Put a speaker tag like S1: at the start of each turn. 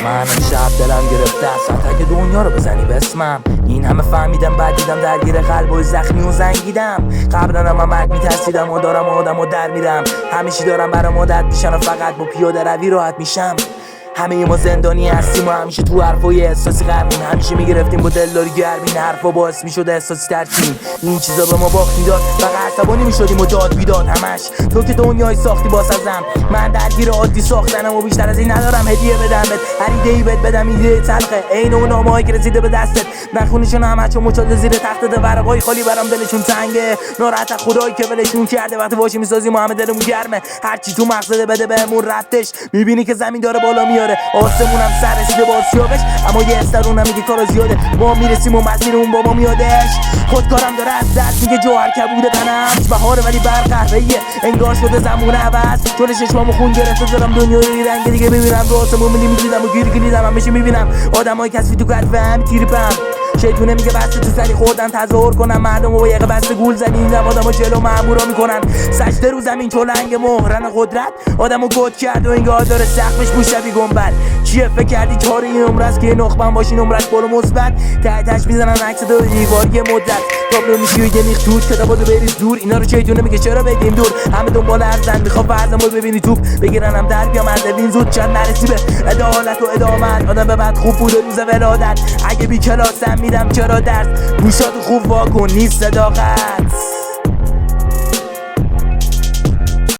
S1: من شب دلم گرفته است که دنیا رو بزنی به اسمم. این همه فهمیدم بعد دیدم درگیر قلب و زخمی و زنگیدم. قبلا من مرگ میترسیدم و دارم آدم و در میرم. همیشه دارم برام عادت میشن و فقط با پیاده روی راحت میشم. همه ما زندانی هستیم و همیشه تو حرفای احساسی غرقیم. همیشه میگرفتیم با دلداری گرمین، حرفا باعث میشد احساسی ترکیم. این چیزا به ما باخت میداد، فقط عصبانی میشدیم و داد بیداد همش. تو که دنیای ساختی باز ازم، من درگیر عادی ساختنم و بیشتر از این ندارم هدیه بدم بهت. هر ایده‌ای بهت بدم ایده تلخه، عین اون نامه‌ای که رسیده به دستت. نخونیشون همه چون مچاله زیر تختت، ورقای خالی برام دلشون تنگه. ناراحت خدایی که ولشون کرده، وقتی واشی میسازیم همه دلمون گرمه. هرچی تو مغزت بده بهمون رفتش، میبینی که زمین داره بالا میاره، آسمونم سر رسیده با سیاوش. اما یه استرونم میگه کارا زیاده، ما میرسیم و مسیرمون با ما میادش. خودکارم داره از دست میگه جوهر کبوده تنم بهاره ولی برق قهوه‌ایه، انگار شده زمونه عوض. چون چشمامو خون گرفته دارم دنیای رنگ دیگه ببینم. تو آسمون میدیدم و گیریدم همیشه میبینم آدمای کسفی تو قد فهم تیرپم. شیطونه میگه بسته تو سری خوردن تظاهر کنم، مردم و یقه بسته گول زنین، آدمو جلو مامورا میکنن سجده رو زمین. چلنگ مهرن قدرت آدمو گد کرد و انگار داره سقفش بوشبی گنبد. چیه فکر کردی کار این عمر است که یه نخبه باشی نمرش بالا مثبت؟ تحتش میزنن عکس تو دیوار یه مدت. تابلو میشی و یه میخ توت کتاباتو بریز دور. اینا رو شیطونه میگه چرا بدیم دور، همه دنبال ارزن میخواد فرضمو ببینی توپ بگیرنم در بیام از این زود چند نرسی به عدالت و ادامت. آدم به بعد خوب بوده روز ولادت، اگه بی کلاسم میدم چرا درس گوشاتو خوب واکن نیست صداقت.